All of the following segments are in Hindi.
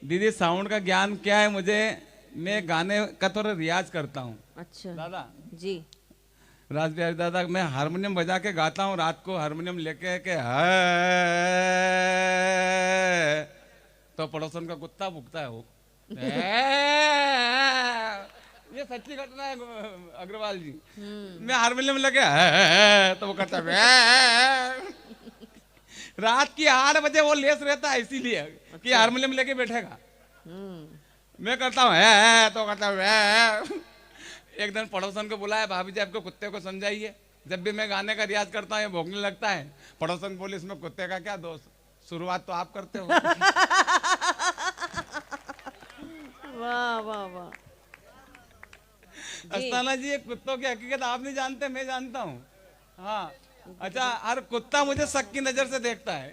दीदी साउंड का ज्ञान क्या है मुझे? मैं गाने का थोड़ा रियाज करता हूँ। अच्छा दादा जी। राज बिहारी दादा, मैं हारमोनियम बजा के गाता हूँ रात को, हारमोनियम लेके के तो पड़ोसन का कुत्ता भुकता है वो। ये सच्ची घटना है अग्रवाल जी। मैं हारमोनियम लेके तो वो करता है। रात की 8 बजे वो लेस रहता है इसीलिए कि हारमोनियम लेके बैठेगा। मैं करता हूँ तो करता हूँ। एक दिन पड़ोसन को बुलाया, भाभी जी आपको कुत्ते को समझाइए। जब भी मैं गाने का रियाज करता हूँ ये भौंकने लगता है। पड़ोसन बोले इसमें कुत्ते का क्या दोष, शुरुआत तो आप करते हो। वाह वाह वाह जी। अस्ताना जी, ये कुत्तों की हकीकत आप नहीं जानते, मैं जानता हूँ। हाँ अच्छा, हर कुत्ता मुझे शक की नजर से देखता है।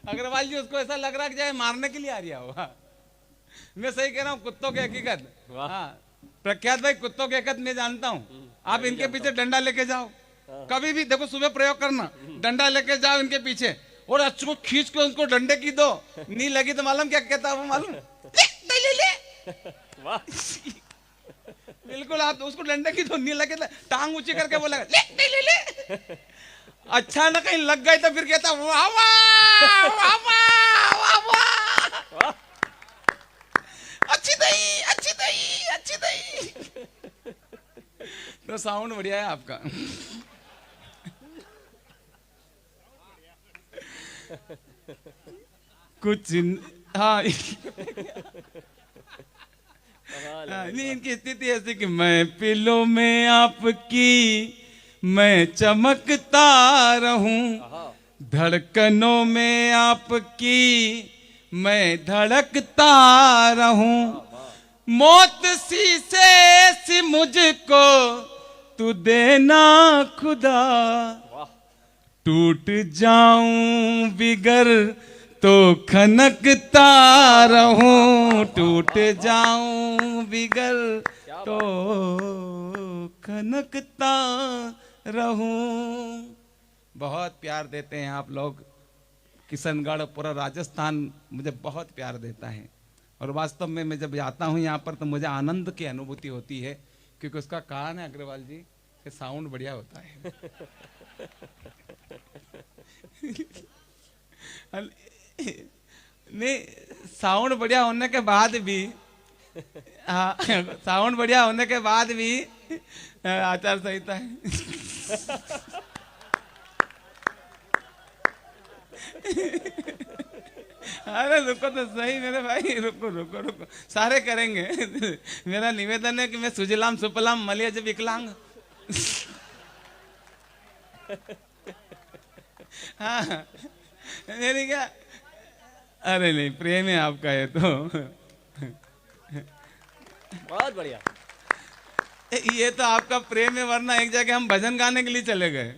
अग्रवाल जी उसको ऐसा लग रहा है कि चाहे मारने के लिए आ रहा हो। हाँ। मैं सही कह रहा हूँ, कुत्तों की हकीकत। हाँ प्रख्यात भाई, कुत्तों की हकीकत मैं जानता हूँ। आप इनके पीछे डंडा लेके जाओ, कभी भी देखो, सुबह प्रयोग करना, डंडा लेके जाओ इनके पीछे और अच्छे को खींच के उनको डंडे की दो, नहीं लगी तो मालूम क्या कहता है वो, मालूम? ले। वाह बिल्कुल, आप उसको डंडे की दो, नहीं लगे तो टांग ऊंची करके बोलेगा ले। अच्छा ना कहीं लग गए तो फिर कहता वाह वाह वाह वाह वाह वाह, अच्छी दही अच्छी दही अच्छी दही। तो साउंड बढ़िया है आपका। कुछ हाँ नहीं, इनकी स्थिति ऐसी कि मैं पिलो में आपकी मैं चमकता रहूं, धड़कनों में आपकी मैं धड़कता रहूं, मौत शीशे सी मुझको तू देना खुदा, टूट जाऊं बिगर तो खनकता रहूं, टूट जाऊं बिगर तो खनकता रहूं। बहुत प्यार देते हैं आप लोग, किशनगढ़ पूरा राजस्थान मुझे बहुत प्यार देता है। और वास्तव में मैं जब आता हूँ यहाँ पर तो मुझे आनंद की अनुभूति होती है, क्योंकि उसका कारण है अग्रवाल जी कि साउंड बढ़िया होता है। नहीं, साउंड बढ़िया होने के बाद भी, हाँ साउंड बढ़िया होने के बाद भी आचार संहिता है। अरे रुको तो सही मेरे भाई, रुको रुको रुको, सारे करेंगे। मेरा निवेदन है कि मैं सुजलाम सुफलाम मलियज विकलांग। हाँ मेरी क्या, अरे नहीं, प्रेम है आपका ये तो। बहुत बढ़िया। ये तो आपका प्रेम है, वरना एक जगह हम भजन गाने के लिए चले गए।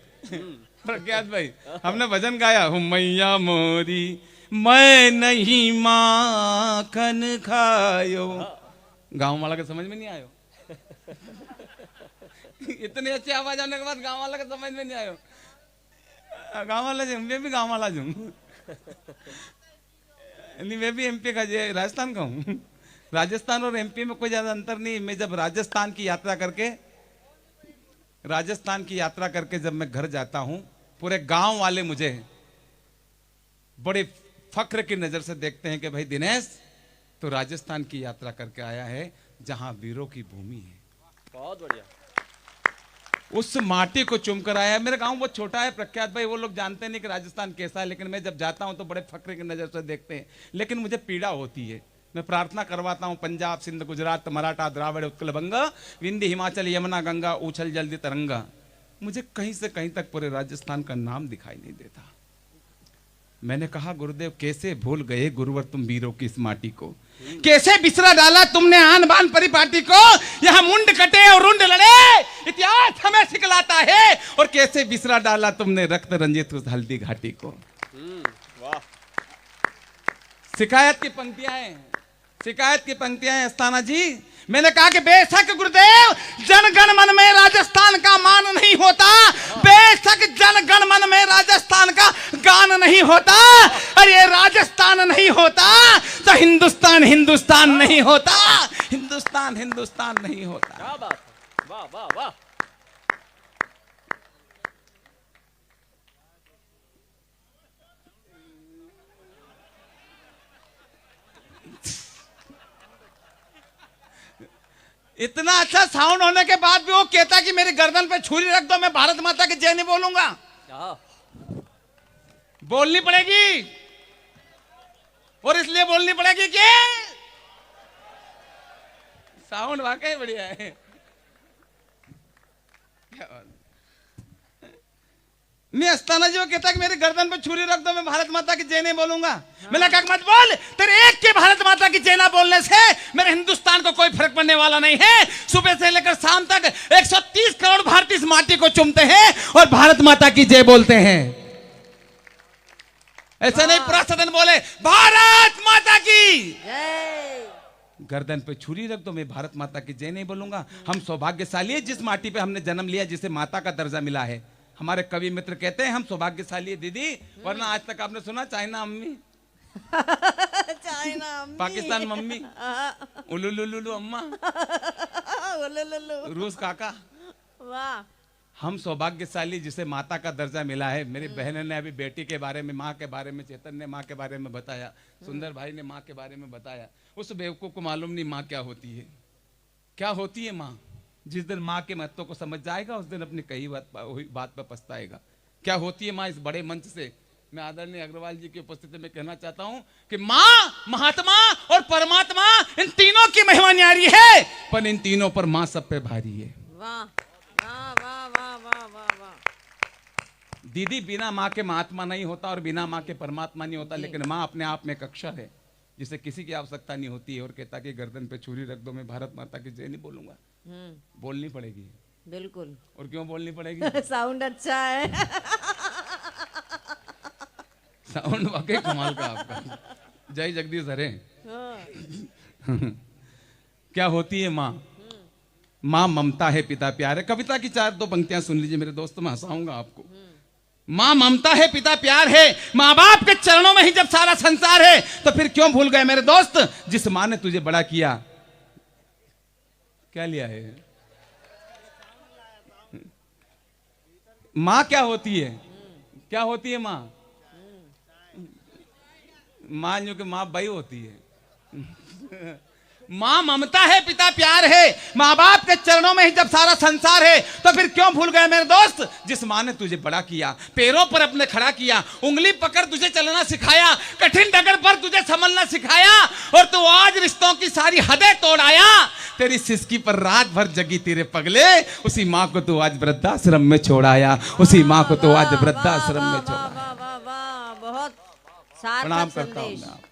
प्रख्यात भाई, हमने भजन गाया, हूँ मैया मोरी मैं नहीं माखन खायो। गांव वाला के समझ में नहीं आयो। इतनी अच्छी आवाज आने के बाद गांव वाला के समझ में नहीं आयो। गांव वाला जो, मैं भी गांव वाला हूँ। नहीं, मैं भी एमपी का, राजस्थान का हूँ। राजस्थान और एमपी में कोई ज्यादा अंतर नहीं। मैं जब राजस्थान की यात्रा करके जब मैं घर जाता हूँ, पूरे गांव वाले मुझे बड़े फक्र की नजर से देखते हैं कि भाई दिनेश तो राजस्थान की यात्रा करके आया है, जहां वीरों की भूमि है। बहुत बढ़िया। उस माटी को चुमकर आया है। मेरा गांव बहुत छोटा है प्रख्यात भाई, वो लोग जानते नहीं कि राजस्थान कैसा है, लेकिन मैं जब जाता हूं तो बड़े फक्र की नजर से देखते हैं। लेकिन मुझे पीड़ा होती है। मैं प्रार्थना करवाता हूं, पंजाब सिंध गुजरात मराठा द्राविड़ उत्कल बंगा, विंध्य हिमाचल यमुना गंगा उछल जल्दी तरंगा, मुझे कहीं से कहीं तक पूरे राजस्थान का नाम दिखाई नहीं देता। मैंने कहा गुरुदेव कैसे भूल गए गुरुवर तुम वीरों की इस माटी को, कैसे बिसरा डाला तुमने आन बान परिपाटी को, यहाँ मुंड कटे और रुंड लड़े इतिहास हमें सिखलाता है, और कैसे बिसरा डाला तुमने रक्त रंजित उस हल्दी घाटी को। वाह। शिकायत की पंक्तियां हैं, शिकायत की पंक्तियां हैं अस्थाना जी। मैंने कहा कि बेशक गुरुदेव जनगण मन में राजस्थान का मान नहीं होता, बेशक जनगण मन में राजस्थान का गान नहीं होता, अरे राजस्थान नहीं होता तो हिंदुस्तान हिंदुस्तान नहीं होता, हिंदुस्तान हिंदुस्तान नहीं होता। क्या बात है, वाह वाह वाह। इतना अच्छा साउंड होने के बाद भी वो कहता कि मेरी गर्दन पे छुरी रख दो, मैं भारत माता की जय नहीं बोलूंगा। क्या बोलनी पड़ेगी, और इसलिए बोलनी पड़ेगी कि साउंड वाकई बढ़िया है। क्या बात। नहीं, अस्थाना जी वो कहता है कि मेरी गर्दन पे छुरी रख दो, मैं भारत माता की जय नहीं बोलूंगा। मैंने कहा मत बोल, तेरे एक के भारत माता की जय ना बोलने से मेरे हिंदुस्तान को कोई फर्क पड़ने वाला नहीं है। सुबह से लेकर शाम तक 130 करोड़ भारतीय इस माटी को चूमते हैं और भारत माता की जय बोलते हैं। ऐसा नहीं पूरा सदन बोले भारत माता की जय। गर्दन पे छुरी रख दो, मैं भारत माता की जय नहीं बोलूंगा। हम सौभाग्यशाली है जिस माटी पे हमने जन्म लिया, जिसे माता का दर्जा मिला है। हमारे कवि मित्र कहते हैं हम सौभाग्यशाली है दीदी, वरना आज तक आपने सुना चाइना अम्मी, चाइना अम्मी, पाकिस्तान मम्मी, उलुलुलुलु अम्मा, उलुलुलु। रूस काका। वाह। हम सौभाग्यशाली जिसे माता का दर्जा मिला है। मेरी बहन ने अभी बेटी के बारे में, माँ के बारे में, चेतन ने माँ के बारे में बताया, सुंदर भाई ने माँ के बारे में बताया। उस बेवकूफ को मालूम नहीं माँ क्या होती है। क्या होती है माँ? जिस दिन माँ के महत्व को समझ जाएगा उस दिन अपनी कही बात पर पछताएगा। क्या होती है माँ? इस बड़े मंच से मैं आदरणीय अग्रवाल जी की उपस्थिति में कहना चाहता हूं कि माँ, महात्मा और परमात्मा, इन तीनों की महिमा न्यारी है, पर इन तीनों पर माँ सब पे भारी है। वाह वाह वाह वाह वाह वाह वाह। दीदी, बिना माँ के महात्मा नहीं होता और बिना माँ के परमात्मा नहीं होता, लेकिन माँ अपने आप में एक अक्षर है जिसे किसी की आवश्यकता नहीं होती है। और कहता कि गर्दन पे छुरी रख दो, मैं भारत माता की जय नहीं बोलूंगा। बोलनी पड़ेगी। बिल्कुल। और क्यों बोलनी पड़ेगी? साउंड अच्छा है। साउंड वाकई कमाल का आपका। जय जगदीश हरे। क्या होती है माँ? माँ ममता है, पिता प्यार है। कविता की 4-2 पंक्तियां सुन लीजिए मेरे दोस्त, मैं हंसाऊंगा आपको। माँ ममता है, पिता प्यार है, माँ बाप के चरणों में ही जब सारा संसार है, तो फिर क्यों भूल गए मेरे दोस्त जिस माँ ने तुझे बड़ा किया। क्या लिया है? माँ क्या होती है? क्या होती है माँ? माँ जो कि माँ बाई होती है। माँ ममता है, पिता प्यार है, माँ बाप के चरणों में ही जब सारा संसार है, तो फिर क्यों भूल गए मेरे दोस्त जिस माँ ने तुझे बड़ा किया, पैरों पर अपने खड़ा किया, उंगली पकड़ तुझे चलना सिखाया, कठिन डगर पर तुझे संभलना सिखाया, और तू आज रिश्तों की सारी हदें तोड़ आया। तेरी सिसकी पर रात भर जगी तेरे पगले, उसी माँ को तू आज वृद्धाश्रम में छोड़ाया, उसी माँ को तू आज वृद्धाश्रम में छोड़ा। बहुत प्रणाम करता हूँ मैं आपको।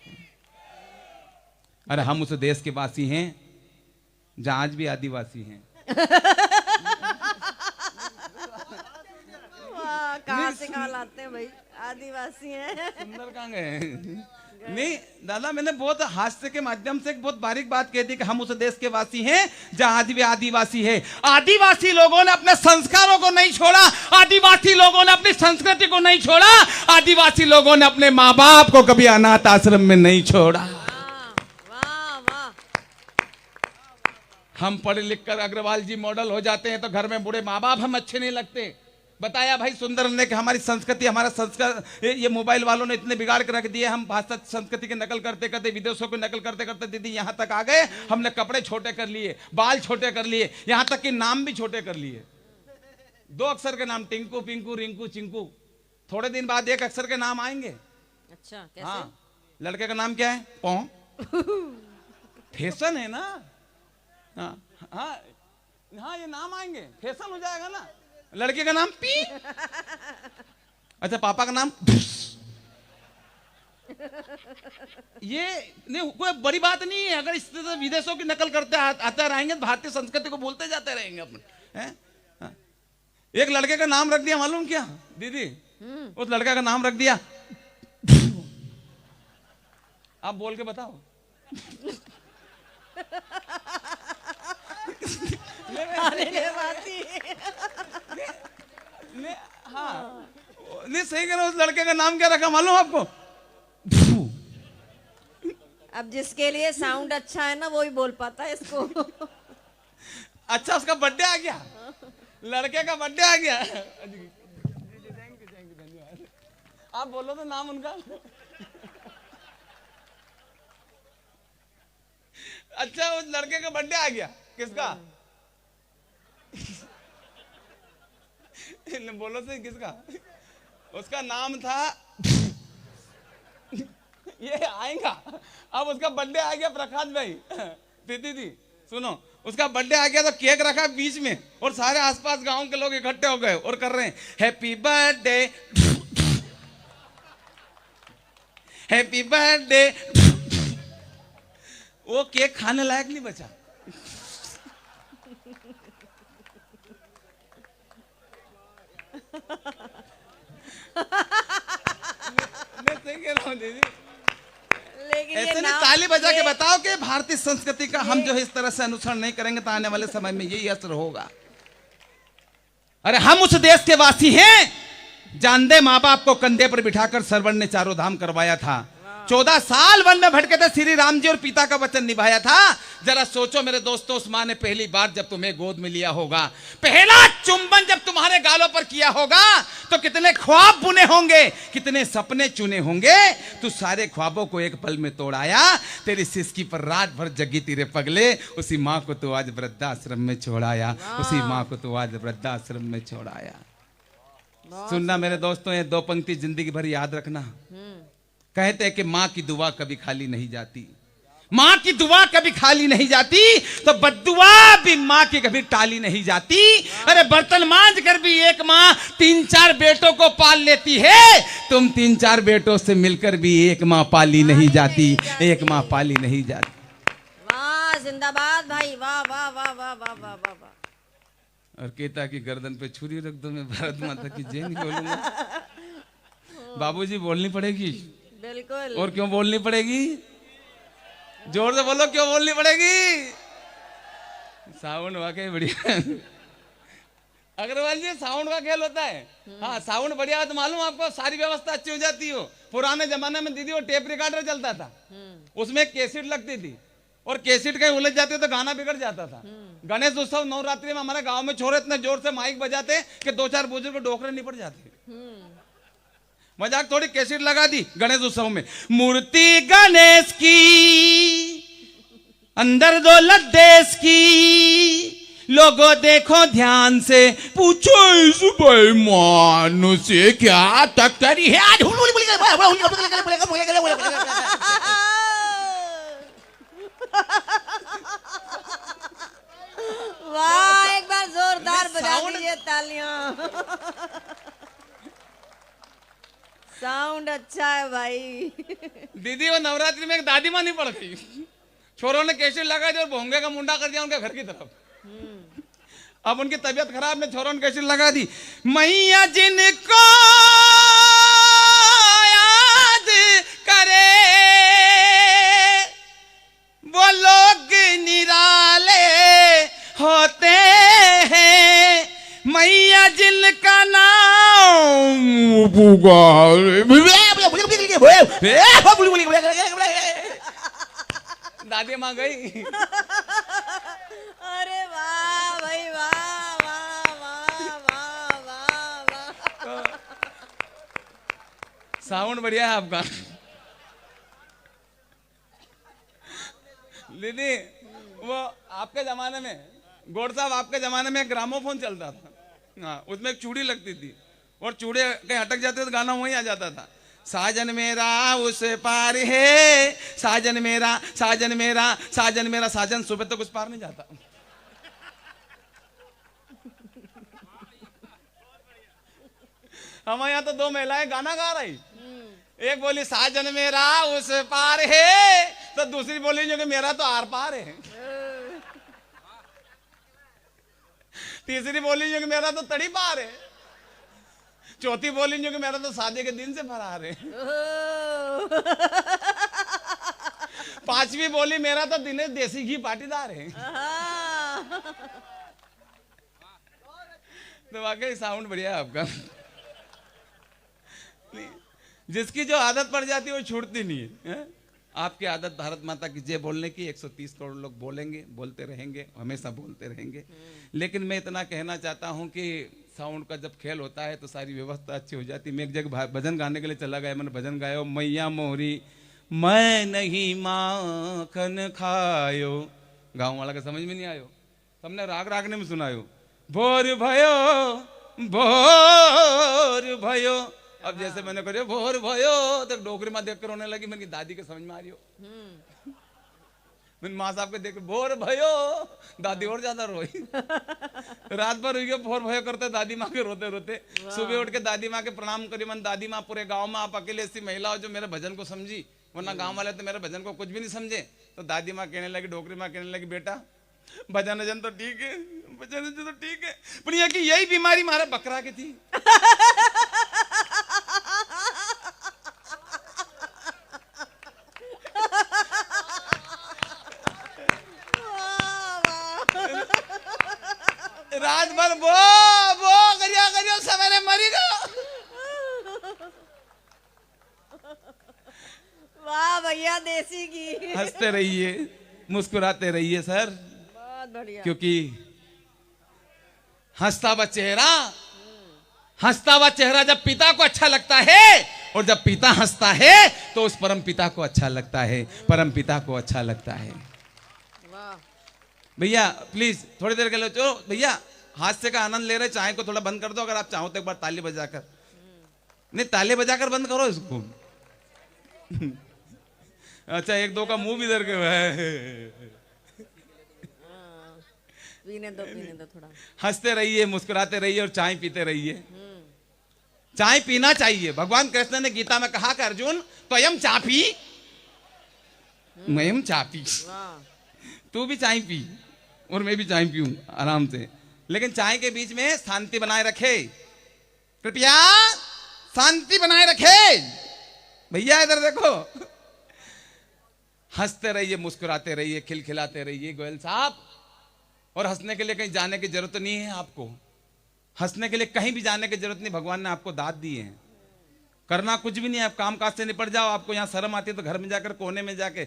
अरे हम उस देश के वासी हैं जहां आज भी आदिवासी हैं। कहाँ से कहाँ लाते हैं भाई, आदिवासी हैं। सुंदर कहाँ गए? नहीं दादा, मैंने बहुत हास्य के माध्यम से एक बहुत बारीक बात कह दी कि हम उस देश के वासी हैं जहां आज भी आदिवासी है। आदिवासी लोगों ने अपने संस्कारों को नहीं छोड़ा, आदिवासी लोगों ने अपनी संस्कृति को नहीं छोड़ा, आदिवासी लोगों ने अपने माँ बाप को कभी अनाथ आश्रम में नहीं छोड़ा। हम पढ़ लिख कर अग्रवाल जी मॉडल हो जाते हैं तो घर में बूढ़े माँ बाप हम अच्छे नहीं लगते। बताया भाई सुंदर ने कि हमारी संस्कृति, हमारा संस्कार ये मोबाइल वालों ने इतने बिगाड़ के रख दिए। हम भाषा संस्कृति की नकल करते करते, विदेशों की नकल करते करते दीदी यहाँ तक आ गए, हमने कपड़े छोटे कर लिए, बाल छोटे कर लिए, यहाँ तक कि नाम भी छोटे कर लिए। 2 अक्षर के नाम, टिंकू, पिंकू, रिंकू, चिंकू। थोड़े दिन बाद 1 अक्षर के नाम आएंगे। अच्छा, कैसे? हाँ, लड़के का नाम क्या है? पौ। फैशन है ना। हाँ हाँ हाँ, ये नाम आएंगे, फैशन हो जाएगा ना। लड़के का नाम पी। अच्छा, पापा का नाम ये नहीं, कोई बड़ी बात नहीं है। अगर इस तरह विदेशों की नकल करते आते रहेंगे तो भारतीय संस्कृति को भूलते जाते रहेंगे अपने। हाँ? एक लड़के का नाम रख दिया, मालूम क्या दीदी? उस लड़का का नाम रख दिया, आप बोल के बताओ। अरे बाती। हाँ नहीं सही कह रहा हूं। उस लड़के का नाम क्या रखा मालूम आपको? अब जिसके लिए साउंड अच्छा है ना वो ही बोल पाता है इसको। अच्छा उसका बर्थडे आ गया, लड़के का बर्थडे आ गया। आप बोलो तो नाम उनका। अच्छा उस लड़के का बर्थडे आ गया। किसका? बोलो सही किसका? उसका नाम था ये आएगा। अब उसका बर्थडे आ गया प्रकाश भाई। दीदी सुनो, उसका बर्थडे आ गया तो केक रखा बीच में और सारे आसपास गांव के लोग इकट्ठे हो गए और कर रहे हैं हैप्पी बर्थडे हैप्पी बर्थडे। वो केक खाने लायक नहीं बचा। मैं सही कह रहा हूं दीदी। लेकिन ये ऐसे नहीं नाम- ताली बजा के ये- बताओ कि भारतीय संस्कृति का हम जो है इस तरह से अनुसरण नहीं करेंगे तो आने वाले समय में यही असर होगा। अरे हम उस देश के वासी हैं जानदे माँ बाप को कंधे पर बिठाकर सरवण ने चारों धाम करवाया था। 14 साल वन में भटके थे, श्री राम जी और पिता का वचन निभाया था। जरा सोचो मेरे दोस्तों, उस माँ ने पहली बार जब तुम्हें गोद में लिया होगा, पहला चुंबन जब तुम्हारे गालों पर किया होगा तो कितने ख्वाब बुने होंगे, कितने सपने चुने होंगे। तू सारे ख्वाबों को एक पल में तोड़ाया। तेरी सिसकी पर रात भर जगी तेरे पगले। उसी माँ को तू आज वृद्धाश्रम में छोड़ाया, उसी माँ को तू आज वृद्धाश्रम में छोड़ाया। सुनना मेरे दोस्तों, ये 2 पंक्ति जिंदगी भर याद रखना। कहते हैं कि माँ की दुआ कभी खाली नहीं जाती, माँ की दुआ कभी खाली नहीं जाती, तो बद्दुआ भी माँ की कभी टाली नहीं जाती। अरे बर्तन मांज कर भी एक माँ 3-4 बेटों को पाल लेती है। तुम 3-4 बेटों से मिलकर भी एक माँ पाली नहीं जाती, एक माँ पाली नहीं जाती। वाह जिंदाबाद भाई, वाह वाह वाह वाह वाह वाह वाह वाह। और केता की गर्दन पे छुरी रख दो, मैं भारत माता की जय नहीं बोलूंगा। बाबूजी बोलनी पड़ेगी। बिल्कुल। और क्यों बोलनी पड़ेगी? जोर से बोलो, क्यों बोलनी पड़ेगी? साउंड वाकई बढ़िया। अग्रवाल जी साउंड का खेल होता है। हाँ साउंड बढ़िया हो तो मालूम आपको सारी व्यवस्था अच्छी हो जाती हो। पुराने जमाने में दीदी वो टेप रिकॉर्डर चलता था, उसमें कैसेट लगती थी और कैसेट कहीं उलझ जाते तो गाना बिगड़ जाता था। गणेश उत्सव नवरात्रि में हमारे गांव में छोरे इतने जोर से माइक बजाते कि 2-4 बुजुर्ग डोकरे निपट जाते। मजाक थोड़ी, कैसेट लगा दी गणेश उत्सव में, मूर्ति गणेश की अंदर दौलत देश की, लोगों देखो ध्यान से, पूछो इस बेईमान से क्या टक्करी है। वाह एक बार जोरदार बजा साउंड- दीजिए तालियां। साउंड अच्छा है भाई। दीदी वो नवरात्रि में एक दादी माँ नहीं पड़ गई, छोरों ने कैसेट लगा दी और भोंगे का मुंडा कर दिया उनके घर की तरफ। अब उनकी तबीयत खराब ने छोरों ने कैसेट लगा दी, मैया जिनको याद करे वो लोग निराले होते हैं, मैया जिनका नाम दादी माँ गई। अरे वाह भाई वाह वाह वाह वाह वाह वाह। साउंड बढ़िया है आपका दीदी। वो आपके जमाने में गौर साहब, आपके जमाने में एक ग्रामोफोन चलता था। हाँ उसमें एक चूड़ी लगती थी और चूड़े कहीं अटक जाते तो गाना वहीं आ जाता था, साजन मेरा उस पार है, साजन मेरा साजन मेरा साजन मेरा। साजन सुबह तक उस पार नहीं जाता। हमारे यहाँ तो 2 महिलाएं गाना गा रही, एक बोली साजन मेरा उस पार है, तो दूसरी बोली जो कि मेरा तो आर पार है, तीसरी बोली जो कि मेरा तो तड़ी पार है, चौथी बोली जो कि मेरा तो शादी के दिन से फरार है, पांचवी बोली मेरा तो दिनेश देसी घी पाटीदार है। तो वाकई साउंड बढ़िया है आपका। नहीं, जिसकी जो आदत पड़ जाती है वो छूटती नहीं है। आपकी आदत भारत माता की जय बोलने की 130 करोड़ लोग बोलेंगे, बोलते रहेंगे, हमेशा बोलते रहेंगे। लेकिन मैं इतना कहना चाहता हूं कि साउंड का जब खेल होता है तो सारी व्यवस्था अच्छी हो जाती है। मैं एक जगह भजन गाने के लिए चला गया, मैंने भजन गाया, मैया मोहरी मैं नहीं माखन खायो। गाँव वाला का समझ में नहीं आयो, सबने राग रागने में सुनायो, भोर भयो। अब जैसे मैंने करियो भोर भयो तो डोगरी में देख कर रोने लगी। मेरी दादी के समझ में आ रही हो, मैंने माँ साहब के देख भोर भयो, दादी और ज्यादा रोई। रात भर हुई भोर भयो करते दादी माँ के रोते रोते। सुबह उठ के दादी माँ के प्रणाम करी। मन दादी माँ पूरे गांव में आप अकेले ऐसी महिला हो जो मेरे भजन को समझी, वरना गांव वाले तो मेरे भजन को कुछ भी नहीं समझे। तो दादी माँ कहने लगी, डोगरी माँ कहने लगी, बेटा भजन भजन तो ठीक है, भजन भजन तो ठीक है, पर यह कि यही बीमारी मारे बकरा की थी। रात भर वो करियो सवेरे मरी गयो। वाह भैया देसी की। हंसते रहिए, मुस्कुराते रहिए सर, बहुत बढ़िया। क्योंकि हंसता हुआ चेहरा जब पिता को अच्छा लगता है, और जब पिता हंसता है तो उस परम पिता को अच्छा लगता है, परम पिता को अच्छा लगता है। वाह भैया प्लीज थोड़ी देर के लिए चलो भैया, हास्य का आनंद ले रहे, चाय को थोड़ा बंद कर दो अगर आप चाहो तो, एक बार ताली बजाकर। नहीं ताली बजाकर बंद करो इसको। अच्छा एक दो का मुंह भी इधर के है। पीने दो थोड़ा। हंसते रहिए, मुस्कुराते रहिए और चाय पीते रहिए। चाय पीना चाहिए। भगवान कृष्ण ने गीता में कहा कि अर्जुन त्वयं चापी मयम चापी, तू भी चाय पी और मैं भी चाय पीऊं आराम से, लेकिन चाय के बीच में शांति बनाए रखे, कृपया शांति बनाए रखे। भैया इधर देखो, हंसते रहिए, मुस्कुराते रहिए, खिलखिलाते रहिए गोयल साहब। और हंसने के लिए कहीं जाने की जरूरत नहीं है आपको, हंसने के लिए कहीं भी जाने की जरूरत नहीं। भगवान ने आपको दाद दी है, करना कुछ भी नहीं है। आप काम काज से निपट जाओ। आपको यहाँ शर्म आती है तो घर में जाकर कोने में जाके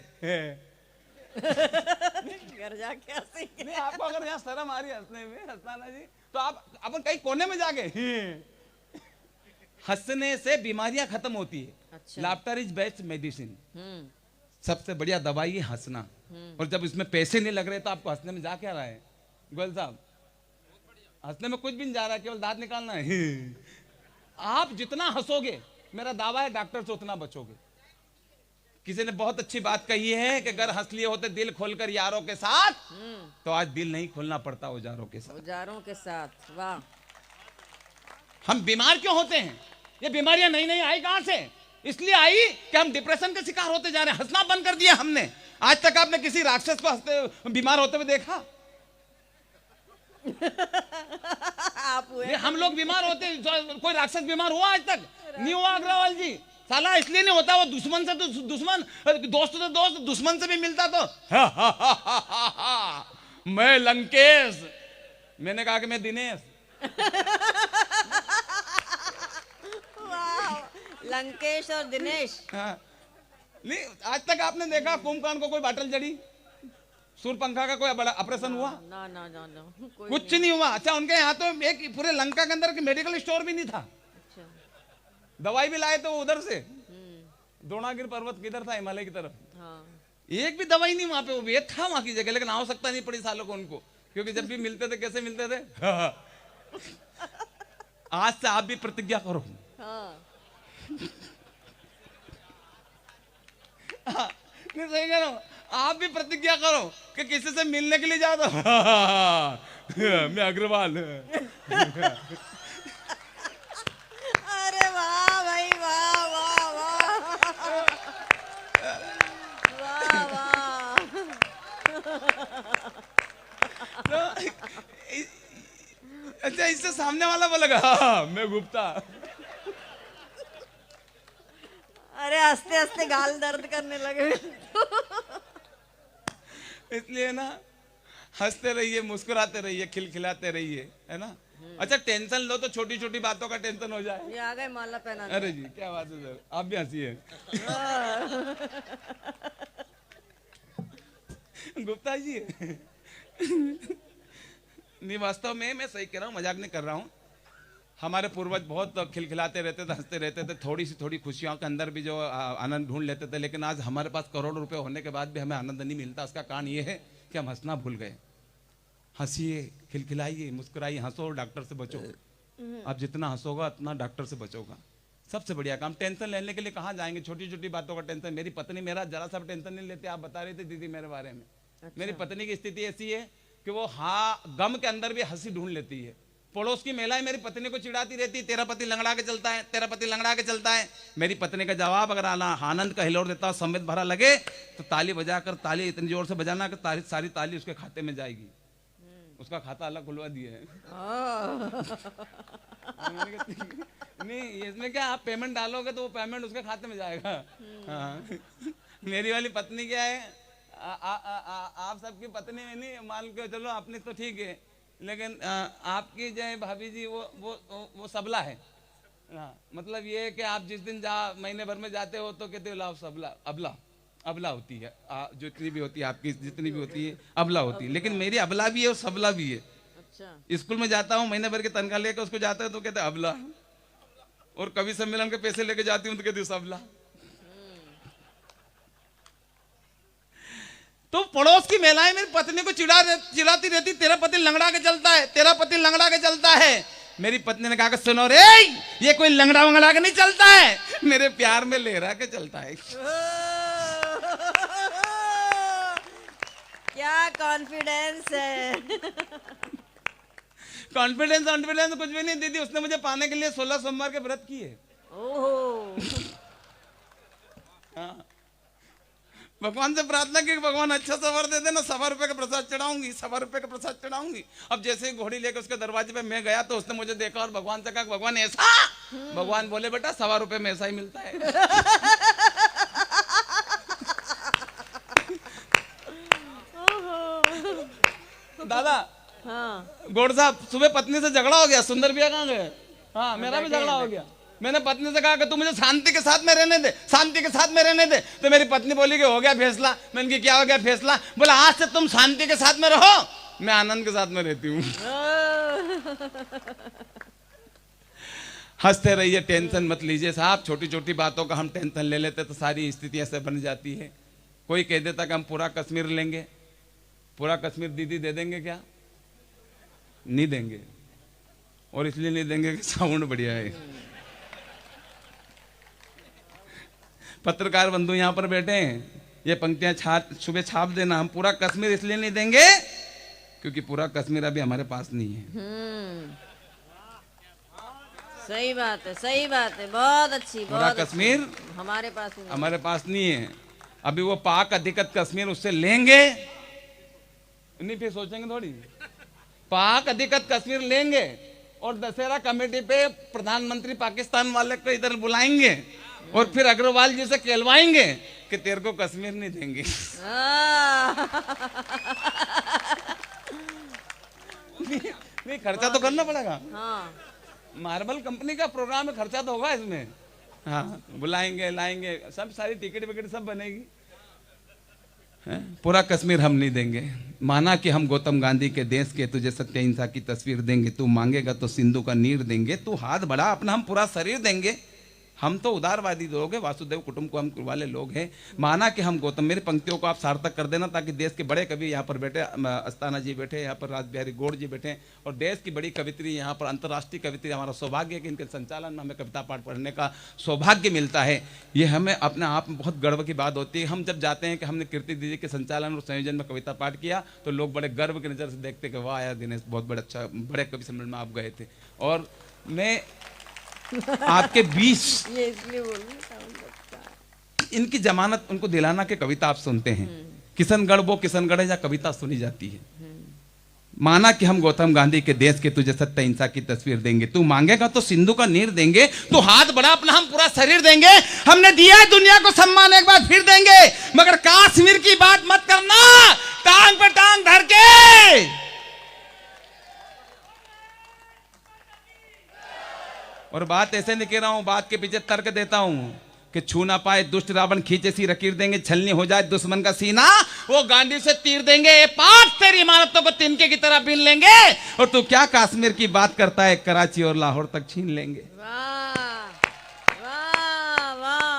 घर जाके हंसेंगे। नहीं, आपको अगर यहाँ शर्म आ रही है हंसने में, हंसना ना जी, तो आप अपन कहीं कोने में जाके हंसने से बीमारियां खत्म होती है। अच्छा। Laughter is best medicine. सबसे बढ़िया दवाई है हंसना। और जब इसमें पैसे नहीं लग रहे तो आपको हंसने में जा क्या रहा है गोयल साहब? हंसने में कुछ भी नहीं जा रहा है, केवल दांत निकालना है। आप जितना हंसोगे, मेरा दावा है डॉक्टर से उतना बचोगे। किसी ने बहुत अच्छी बात कही है कि अगर हंस लिए होते दिल खोलकर यारों के साथ, तो आज दिल नहीं खोलना पड़ता औजारों के साथ। औजारों के साथ। वाह। हम बीमार क्यों होते हैं? ये बीमारियां नई नई आई कहां से? इसलिए आई कि हम डिप्रेशन के शिकार होते जा रहे हैं। हंसना बंद कर दिया हमने। आज तक आपने किसी राक्षस को हंसते बीमार होते हुए देखा? आप हुए। हम लोग बीमार होते, कोई राक्षस बीमार हुआ आज तक? नहीं हुआ अग्रवाल जी। साला इसलिए नहीं होता, वो दुश्मन से तो दुश्मन, दोस्त से दोस्त, दुश्मन से भी मिलता तो मैं लंकेश, मैंने कहा कि मैं दिनेश। लंकेश और दिनेश। हाँ। नहीं आज तक आपने देखा कुंभकर्ण को कोई बाटल जड़ी, सूर्यपंखा का कोई बड़ा ऑपरेशन हुआ? ना ना ना ना, कुछ नहीं हुआ। अच्छा उनके यहाँ तो एक पूरे लंका के अंदर मेडिकल स्टोर भी नहीं था। अच्छा। दवाई भी लाए तो उधर से, द्रोणागिरी पर्वत किधर था, हिमालय की तरफ। हाँ। एक भी दवाई नहीं वहां पे, वो वेद था वहां की जगह, लेकिन आवश्यकता नहीं पड़ी सालों को उनको, क्योंकि जब भी मिलते थे कैसे मिलते थे। आज से आप भी प्रतिज्ञा करो। हाँ। नहीं सही कह रहा हूं, आप भी प्रतिज्ञा करो कि किसी से मिलने के लिए जाओ तो मैं अग्रवाल। अरे वाह भाई, वाह वाह वाह वाह वाह। तो, अच्छा इससे सामने वाला बोलेगा हाँ, मैं गुप्ता। अरे हंसते हंसते गाल दर्द करने लगे। इसलिए ना हंसते रहिए, मुस्कुराते रहिए, खिलखिलाते रहिए, है ना। अच्छा टेंशन लो तो छोटी छोटी बातों का टेंशन हो जाए। ये आ गए माला पहनाने। अरे जी क्या बात है सर, आप भी हंसिए। गुप्ता जी नहीं वास्तव में मैं सही कह रहा हूँ, मजाक नहीं कर रहा हूँ। हमारे पूर्वज बहुत खिलखिलाते रहते थे, हंसते रहते थे, थोड़ी खुशियों के अंदर भी जो आनंद ढूंढ लेते थे। लेकिन आज हमारे पास करोड़ों रुपए होने के बाद भी हमें आनंद नहीं मिलता। उसका कारण ये है कि हम हंसना भूल गए। हंसिए, खिलखिलाइए, मुस्कुराइए, हंसो, डॉक्टर से बचो। आप जितना हंसोगा उतना डॉक्टर से बचोगा। सबसे बढ़िया काम। टेंशन लेने के लिए कहाँ जाएंगे? छोटी छोटी बातों का टेंशन। मेरी पत्नी मेरा जरा सा टेंशन नहीं लेती। आप बता रहे थे दीदी मेरे बारे में। अच्छा। मेरी पत्नी की स्थिति ऐसी है कि वो गम के अंदर भी हंसी ढूंढ लेती है। पड़ोस की महिलाएं मेरी पत्नी को चिढ़ाती रहती, तेरा पति लंगड़ा के चलता है, तेरा पति लंगड़ा के चलता है। मेरी पत्नी का जवाब अगर आनंद का हिलोर देता, संवेद भरा लगे तो ताली बजाकर, ताली इतनी जोर से बजाना कि सारी ताली उसके खाते में जाएगी। उसका खाता अलग खुलवा दिया है। नहीं इसमें क्या, आप पेमेंट डालोगे तो वो पेमेंट उसके खाते में जाएगा। हाँ। मेरी वाली पत्नी क्या है, आप सबकी पत्नी में नहीं मान के चलो, अपनी तो ठीक है, लेकिन आपकी जो है भाभी जी वो सबला है। हाँ, मतलब ये है कि आप जिस दिन महीने भर में जाते हो तो कहते हो लाओ सबला, अबला होती है। जितनी भी होती है आपकी, जितनी भी होती है अबला होती है। लेकिन मेरी अबला भी है और सबला भी है। अच्छा। स्कूल में जाता हूँ, महीने भर की तनख्वाह लेकर उसको जाता है तो कहते अबला, और कवि सम्मेलन के पैसे लेके जाती हूँ तो कहती हूँ सबला। तो पड़ोस की महिलाएं मेरी पत्नी को चिढ़ाती रहती, तेरा पति लंगड़ा के चलता है, तेरा पति लंगड़ा के चलता है। मेरी पत्नी ने कहा कि सुनो रे, ये कोई लंगड़ा वंगड़ा के नहीं चलता है, मेरे प्यार में लहरा के चलता है। क्या कॉन्फिडेंस है। कॉन्फिडेंस कुछ भी नहीं दीदी। उसने मुझे पाने के लिए 16 सोमवार के व्रत किए। ओहो। हाँ। भगवान से प्रार्थना की भगवान अच्छा सवार दे देना, 100 रुपए का प्रसाद चढ़ाऊंगी, 100 रुपए का प्रसाद चढ़ाऊंगी। अब जैसे ही घोड़ी लेकर उसके दरवाजे पे मैं गया तो उसने मुझे देखा और भगवान से कहा भगवान ऐसा। भगवान बोले बेटा 100 रुपए में ऐसा ही मिलता है। दादा। हाँ। गौड़ साहब, सुबह पत्नी से झगड़ा हो गया। सुंदर भैया कहाँ गए? हाँ, मेरा भी झगड़ा हो गया। मैंने पत्नी से कहा कि तू मुझे शांति के साथ में रहने दे, शांति के साथ में रहने दे। तो मेरी पत्नी बोली कि हो गया फैसला। मैंने कहा क्या हो गया फैसला? बोला आज से तुम शांति के साथ में रहो, मैं आनंद के साथ में रहती हूँ। हंसते रहिए, टेंशन मत लीजिए साहब। छोटी छोटी बातों का हम टेंशन ले लेते तो सारी स्थितियां ऐसे बन जाती है। कोई कह देता कि हम पूरा कश्मीर लेंगे, पूरा कश्मीर दीदी दे देंगे क्या? नहीं देंगे। और इसलिए नहीं देंगे कि साउंड बढ़िया है। पत्रकार बंधु यहाँ पर बैठे हैं, ये पंक्तियां सुबह छाप देना। हम पूरा कश्मीर इसलिए नहीं देंगे क्योंकि पूरा कश्मीर अभी हमारे पास नहीं है। सही बात है, सही बात है, बहुत अच्छी। पूरा कश्मीर हमारे पास नहीं, हमारे पास नहीं है। अभी वो पाक अधिकृत कश्मीर उससे लेंगे नहीं, फिर सोचेंगे थोड़ी। पाक अधिकृत कश्मीर लेंगे और दशहरा कमेटी पे प्रधानमंत्री पाकिस्तान वाले को इधर बुलाएंगे और फिर अग्रवाल जी से कहलवाएंगे कि तेरे को कश्मीर नहीं देंगे। नहीं, खर्चा तो करना पड़ेगा। हाँ। मार्बल कंपनी का प्रोग्राम है, खर्चा तो होगा इसमें। हाँ, बुलाएंगे, लाएंगे, सब सारी टिकट विकेट सब बनेगी। पूरा कश्मीर हम नहीं देंगे। माना कि हम गौतम गांधी के देश के तुझे सत्य अहिंसा की तस्वीर देंगे, तू मांगेगा तो सिंधु का नीर देंगे, तू हाथ बढ़ा अपना हम पूरा शरीर देंगे। हम तो उदारवादी लोग हैं, वासुदेव कुटुंब को हम वाले लोग हैं। माना कि हम गौतम, मेरी पंक्तियों को आप सार्थक कर देना ताकि देश के बड़े कवि यहाँ पर बैठे, अस्ताना जी बैठे, यहाँ पर राजबिहारी गौड़ जी बैठे, और देश की बड़ी कवित्री यहाँ पर, अंतर्राष्ट्रीय कवित्री, हमारा सौभाग्य है कि इनके संचालन में हमें कविता पाठ पढ़ने का सौभाग्य मिलता है। ये हमें अपने आप में बहुत गर्व की बात होती है। हम जब जाते हैं कि हमने कीर्ति दीदी के संचालन और संयोजन में कविता पाठ किया तो लोग बड़े गर्व की नज़र से देखते कि वाह यार दिनेश, बहुत बड़ा अच्छा, बड़े कवि सम्मेलन में आप गए थे। और मैं आपके 20 ये इसलिए बोल रही, इनकी जमानत उनको दिलाना के कविता आप सुनते हैं। किशनगढ़ वो किशनगढ़ है जहाँ कविता सुनी जाती है। माना कि हम गौतम गांधी के देश के तुझे सत्य अहिंसा की तस्वीर देंगे, तू मांगेगा तो सिंधु का नीर देंगे, तू हाथ बढ़ा अपना हम पूरा शरीर देंगे। हमने दिया है दुनिया को सम्मान, एक बार फिर देंगे। मगर कश्मीर की बात मत करना, टांग पे टांग धर के। और बात ऐसे नहीं कह रहा हूं, बात के पीछे तर्क देता हूं कि छू ना पाए दुष्ट रावण खींचे सी लकीर देंगे, छलनी हो जाए दुश्मन का सीना वो गांडी से तीर देंगे, पाक तेरी इमारतों को तिनके की तरह बीन लेंगे, और तू क्या कश्मीर की बात करता है, कराची और लाहौर तक छीन लेंगे। वाह वाह वाह।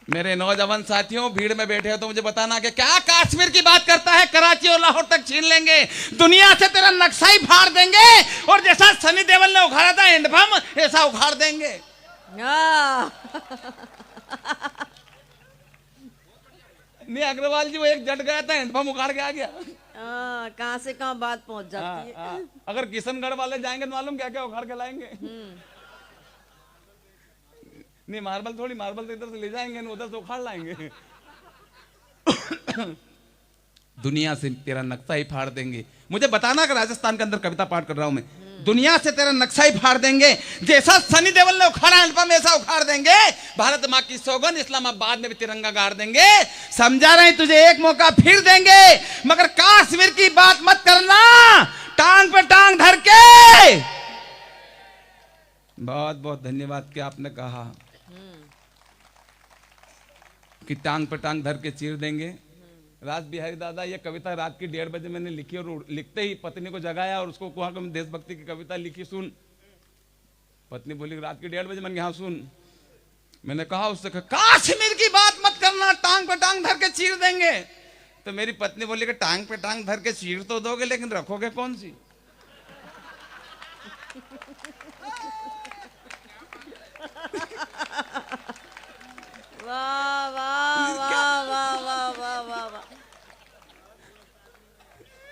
मेरे नौजवान साथियों, भीड़ में बैठे हो तो मुझे बताना कि क्या कश्मीर की बात करता है, कराची और लाहौर तक छीन लेंगे, दुनिया से तेरा नक्शा ही फाड़ देंगे, और जैसा सनी देओल ने उखाड़ा था हैंडपंप ऐसा उखाड़ देंगे। नहीं अग्रवाल जी, वो एक जट गया था हैंडपंप उखाड़ के आ गया। कहाँ से कहाँ बात पहुंच जाती है। अगर किशनगढ़ वाले जाएंगे तो मालूम क्या क्या उखाड़ के लाएंगे। नहीं मार्बल थोड़ी, मार्बल तो इधर से ले जाएंगे, उधर से उखाड़ लाएंगे। दुनिया से तेरा नक्शा ही फाड़ देंगे। मुझे बताना कि राजस्थान के अंदर कविता पाठ कर रहा हूं मैं, दुनिया से तेरा नक्शा ही फाड़ देंगे, जैसा सनी देओल ने उखाड़ा हैंडपंप ऐसा उखाड़ देंगे, भारत मां की सौगंध इस्लामाबाद में भी तिरंगा गाड़ देंगे। समझा रहे तुझे, एक मौका फिर देंगे, मगर कश्मीर की बात मत करना, टांग पे टांग धर के। बहुत बहुत धन्यवाद कि आपने कहा कि टांग पे टांग धर के चीर देंगे। राज बिहारी दादा, ये कविता रात की 1:30 बजे मैंने लिखी, और लिखते ही पत्नी को जगाया और उसको कहा कि मैं देशभक्ति की कविता लिखी, सुन। पत्नी बोली रात की 1:30 बजे, मैंने कहा सुन। मैंने कहा उससे, कश्मीर की बात मत करना, टांग पे टांग धर के चीर देंगे। तो मेरी पत्नी बोली कि टांग पे टांग धर के चीर तो दोगे, लेकिन रखोगे कौन सी। वाह वाह वाह वाह वाह वाह वाह वाह।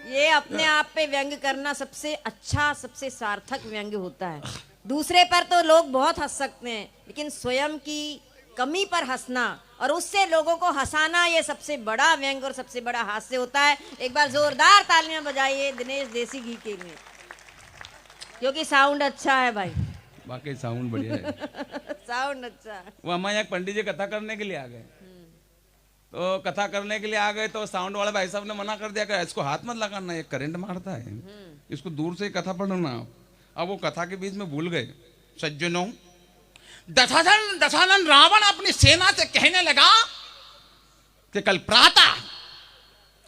ये अपने आप पे व्यंग करना सबसे अच्छा, सबसे सार्थक व्यंग होता है। दूसरे पर तो लोग बहुत हंस सकते हैं, लेकिन स्वयं की कमी पर हंसना और उससे लोगों को हंसाना, ये सबसे बड़ा व्यंग और सबसे बड़ा हास्य होता है। एक बार जोरदार तालियां बजाइए दिनेश देसी घी के लिए, क्योंकि साउंड अच्छा है भाई। वाकई साउंड बढ़िया है। साउंड अच्छा है। वो हमारे एक पंडित जी कथा करने के लिए आ गए, तो कथा करने के लिए आ गए तो साउंड वाले भाई साहब ने मना कर दिया कि इसको हाथ मत लगाना, ये करंट मारता है, इसको दूर से कथा पढ़ना। अब वो कथा के बीच में भूल गए। सज्जनों, दशानन रावण अपनी सेना से कहने लगा कि कल प्रातः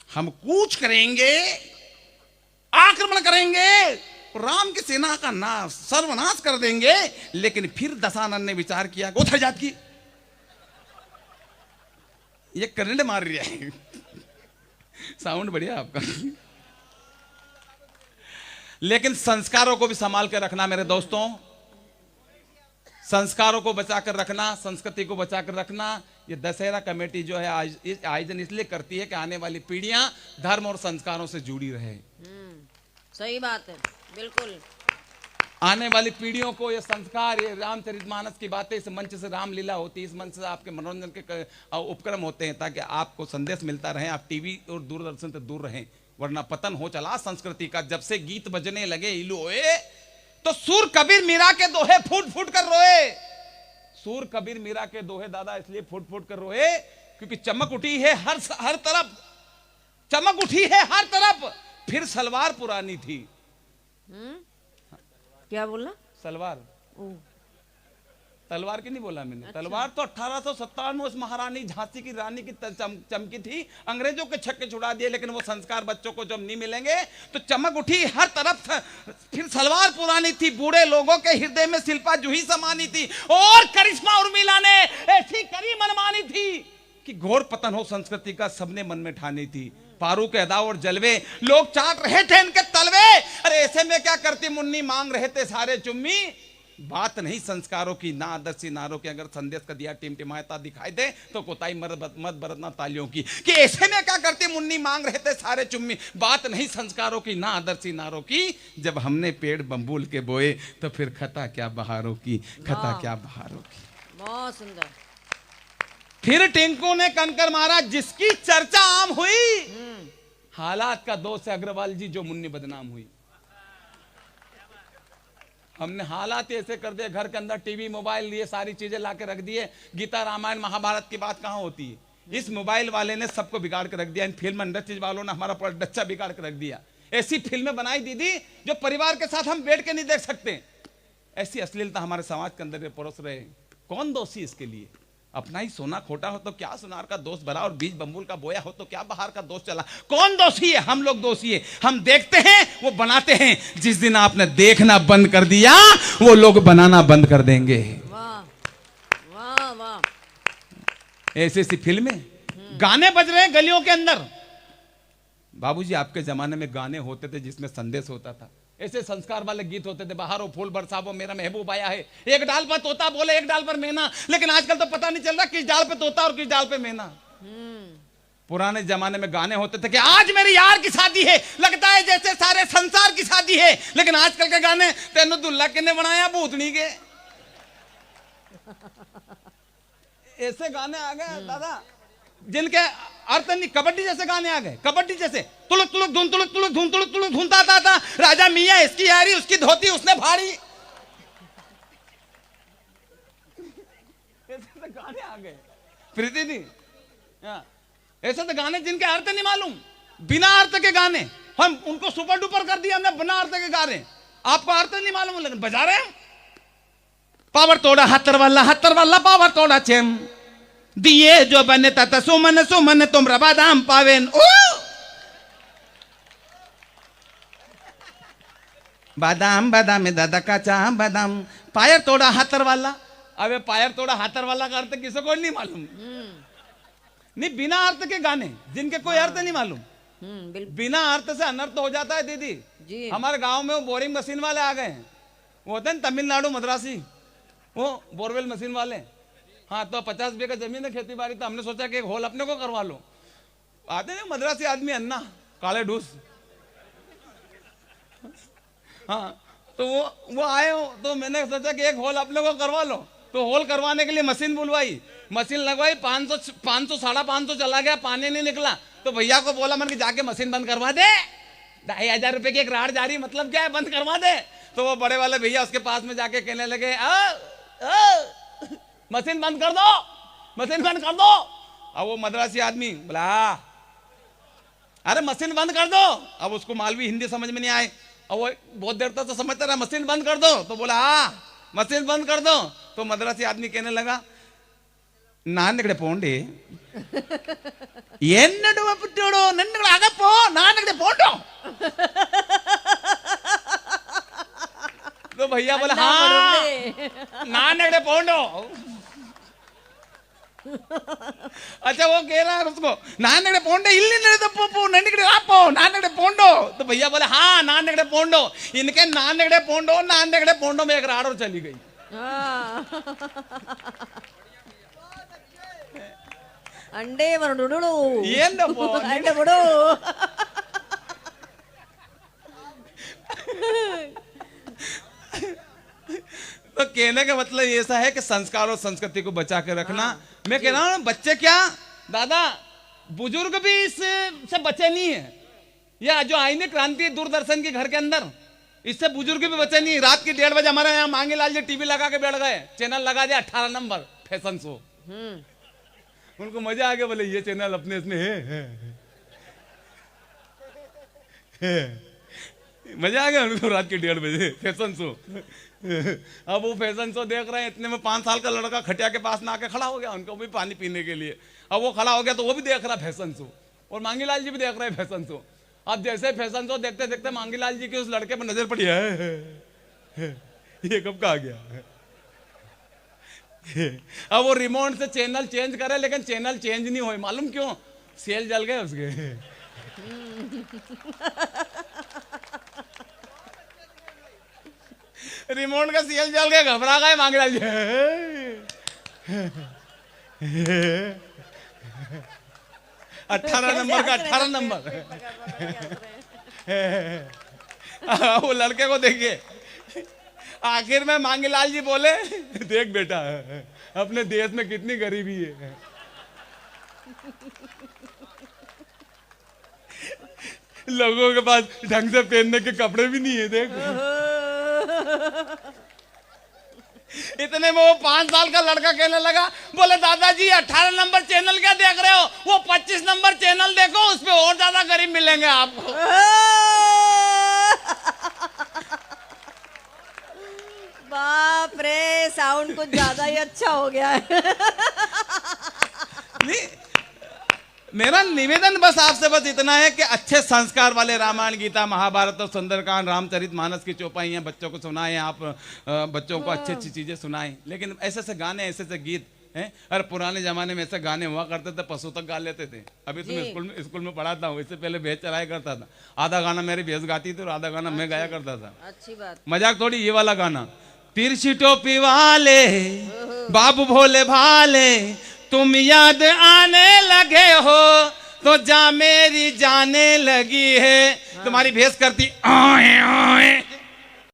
हम कूच करेंगे, आक्रमण करेंगे, राम की सेना का नाश सर्वनाश कर देंगे। लेकिन फिर दशानन ने विचार किया, उधर जात की ये करंट मार रही है। साउंड बढ़िया आपका। लेकिन संस्कारों को भी संभाल के रखना मेरे दोस्तों, संस्कारों को बचाकर रखना, संस्कृति को बचाकर रखना। ये दशहरा कमेटी जो है आयोजन इसलिए करती है कि आने वाली पीढ़ियां धर्म और संस्कारों से जुड़ी रहे। सही बात है, बिल्कुल। आने वाली पीढ़ियों को ये संस्कार, ये रामचरितमानस की बातें, इस मंच से रामलीला होती है, इस मंच से आपके मनोरंजन के उपक्रम होते हैं, ताकि आपको संदेश मिलता रहे, आप टीवी और दूरदर्शन से दूर रहें, वरना पतन हो चला संस्कृति का। जब से गीत बजने लगे इलू होए, तो सूर कबीर मीरा के दोहे फूट फूट कर रोए। सूर कबीर मीरा के दोहे दादा इसलिए फूट फूट कर रोए क्योंकि चमक उठी है हर तरफ, चमक उठी है हर तरफ, फिर सलवार पुरानी थी। क्या बोला? सलवार, तलवार की नहीं बोला मैंने। अच्छा। तलवार तो 1857 में उस महारानी झांसी की रानी की चमकी थी, अंग्रेजों के छक्के छुड़ा दिए, लेकिन वो संस्कार बच्चों को जब नहीं मिलेंगे तो चमक उठी हर तरफ, फिर सलवार पुरानी थी, बूढ़े लोगों के हृदय में शिल्पा जूही समानी थी, और करिश्मा उर्मिला ने ऐसी करी मनमानी थी कि घोर पतन हो संस्कृति का सबने मन में ठानी थी। पारू के अदा और जलवे लोग चाट रहे थे इनके तलवे, अरे ऐसे में क्या करती मुन्नी, मांग रहे थे सारे चुम्मी। बात नहीं संस्कारों की, ना आदर्शी नारों की, अगर संदेश का दिया टिमटिमाता दिखाई दे तो कोताही मत बरतना तालियों की, कि ऐसे में क्या करती मुन्नी, मांग रहे थे सारे चुम्मी। बात नहीं संस्कारों की, ना आदर्शी नारों की, जब हमने पेड़ बम्बूल के बोए तो फिर खता क्या बहारों की, खता क्या बहारों की। बहुत सुंदर। फिर टिंकू ने कंकर मारा, जिसकी चर्चा आम हुई, हालात का दोष है अग्रवाल जी जो मुन्नी बदनाम हुई। हमने हालात ऐसे कर दिए, घर के अंदर टीवी मोबाइल लिए सारी चीजें लाके रख दिए, गीता रामायण महाभारत की बात कहाँ होती है। इस मोबाइल वाले ने सबको बिगाड़ के रख दिया, इन फिल्म इंडस्ट्री वालों ने हमारा पूरा डच्चा बिगाड़ के रख दिया। ऐसी फिल्में बनाई दीदी जो परिवार के साथ हम बैठ के नहीं देख सकते, ऐसी अश्लीलता हमारे समाज के अंदर परोस रहे। कौन दोषी इसके लिए? अपना ही सोना खोटा हो तो क्या सुनार का दोष भला, और बीज बम्बुल का बोया हो तो क्या बहार का दोष चला। कौन दोषी है? हम लोग दोषी है। हम देखते हैं, वो बनाते हैं। जिस दिन आपने देखना बंद कर दिया, वो लोग बनाना बंद कर देंगे। वाह वाह वाह। ऐसी ऐसी फिल्में, गाने बज रहे हैं गलियों के अंदर। बाबूजी, आपके जमाने में गाने होते थे जिसमें संदेश होता था। ऐसे संस्कार वाले गीत होते थे, बहारो फूल बरसावो मेरा महबूब आया है, एक डाल पर तोता बोले एक डाल पर मैना। लेकिन आजकल तो पता नहीं चल रहा किस डाल पे तोता और किस डाल पे मैना। पुराने जमाने में गाने होते थे कि आज मेरी यार की शादी है, लगता है जैसे सारे संसार की शादी है। लेकिन आजकल के गाने, तेनू दुल्ला किन्ने बनाया भूतनी के, ऐसे गाने आ गए दादा जिनके अर्थ नहीं। कबड्डी जैसे गाने आ गए, कबड्डी जैसे तुलुक तुलुक धुन तुलुक तुलुक धुन तुलुक तुलुक धुनता था। राजा मियां इसकी यारी उसकी धोती उसने फाड़ी। ऐसे तो गाने आ गए प्रीति दी। ऐसे तो गाने जिनके अर्थ नहीं मालूम, बिना अर्थ के गाने। हम उनको सुपर डुपर कर दिया हमने, बिना अर्थ के गाने। आपको अर्थ नहीं मालूम लेकिन बजा रहे हैं। पावर तोड़ा हत्तर वाला पावर तोड़ा चेम दिए जो बने तथा सुमन सुमन तुमरा बादाम पावेन। बादाम बादाम दादा काचा बादाम। पायर तोड़ा हाथर वाला। अबे पायर तोड़ा हाथर वाला का अर्थ किसी को नहीं मालूम। नहीं, बिना अर्थ के गाने जिनके कोई अर्थ नहीं मालूम। बिना अर्थ से अनर्थ हो जाता है दीदी जी। हमारे गांव में वो बोरिंग मशीन वाले आ गए हैं। वो होते हैं तमिलनाडु मद्रासी, वो बोरवेल मशीन वाले। हाँ, तो 50 बीघा जमीन है खेती बाड़ी, तो हमने सोचा कि एक होल अपने को करवा लो। आते हैं मद्रासी आदमी अन्ना, काले ढूस। हाँ, तो वो आए हो, तो मैंने सोचा कि एक होल अपने को करवा लो। तो होल करवाने के लिए मशीन बुलवाई, मशीन लगवाई, 500 550 चला गया, पानी नहीं निकला। तो भैया को बोला मैंने कि जाके मशीन बंद करवा दे, 2500 रुपए की एक राड जारी, मतलब क्या है, बंद करवा दे। तो वो बड़े वाले भैया उसके पास में जाके कहने लगे मशीन बंद कर दो, मशीन बंद कर दो। अब वो मद्रासी आदमी बोला अरे मशीन बंद कर दो। अब उसको मालवी हिंदी समझ में नहीं आए, और वो बहुत देर तक तो समझता रहा मशीन बंद कर दो। तो बोला हाँ मशीन बंद कर दो। तो मद्रासी आदमी कहने लगा नानगड़े पोंडे एन्नडो पुट्टोडो नन्नगड़ आगप्पो नानगड़े पोंडो। तो भैया बोला हाँ नानगड़े पोंडो। अच्छा, वो कह रहा है उसको नानगड़े पोंडे इल्ली नड़दप्पो नन्नगड़े आप्पो नानगड़े पोंडो। तो भैया बोले हाँ नानगड़े पोंडो। इनके नानगड़े पोंडो में एक राड और चली गई। अंडे वरडुडुडु ఏందప్పో अंडे बड़ो। तो कहने का मतलब ऐसा है कि संस्कार और संस्कृति को बचा के रखना। मैं कह रहा हूँ बच्चे क्या दादा, बुजुर्ग भी इससे बचे नहीं है। या जो आईने क्रांति दूरदर्शन के घर के अंदर, इससे बुजुर्ग भी बचे नहीं। रात की 1:30 बजे हमारे यहाँ मांगीलाल जी टीवी लगा के बैठ गए, चैनल लगा दिया 18 नंबर फैशन शो। उनको मजा आ गया, बोले ये चैनल अपने इसमें है। मजा आ गया उनको रात के 1:30 बजे फैशन शो। अब वो फैशन शो देख रहे हैं, इतने में 5 साल का लड़का खटिया के पास में आके खड़ा हो गया, उनको भी पानी पीने के लिए। अब वो खड़ा हो गया तो वो भी देख रहा फैशन शो, और मांगीलाल जी भी देख रहे हैं फैशन शो। अब जैसे फैशन शो देखते देखते मांगीलाल जी के उस लड़के पर नजर पड़ी है, ये कब का आ गया। अब वो रिमोट से चैनल चेंज करे, लेकिन चैनल चेंज नहीं हुए। मालूम क्यों? सेल जल गए उसके। रिमोट का सेल जल गए, घबरा गए मांगीलाल जी। 18 नंबर का 18 नंबर। वो लड़के को देखिए, आखिर में मांगीलाल जी बोले देख बेटा अपने देश में कितनी गरीबी है। लोगों के पास ढंग से पहनने के कपड़े भी नहीं है, देख। इतने में वो 5 साल का लड़का कहने लगा, बोले दादाजी 18 नंबर चैनल क्या देख रहे हो, वो 25 नंबर चैनल देखो, उस पे और ज्यादा गरीब मिलेंगे आपको। बाप रे, साउंड कुछ ज्यादा ही अच्छा हो गया है। नहीं, मेरा निवेदन बस आपसे बस इतना है कि अच्छे संस्कार वाले रामायण, गीता, महाभारत और सुंदरकांड, रामचरितमानस की चौपाइयाँ बच्चों को सुनाएं आप, बच्चों को अच्छी अच्छी चीजें सुनाएं। लेकिन ऐसे ऐसे गाने, ऐसे ऐसे गीत हैं। अरे पुराने जमाने में ऐसे गाने हुआ करते थे, पशु तक गा लेते थे। अभी तो मैं स्कूल में पढ़ाता हूँ, इससे पहले भैंस चलाया करता था। आधा गाना मेरी भैंस गाती थी और आधा गाना मैं गाया करता था। अच्छी बात। मजाक थोड़ी, ये वाला गाना, तिरछी टोपी वाले बाबू भोले भाले, तुम याद आने लगे हो तो जा मेरी जाने लगी है। तुम्हारी भैंस करती आए आए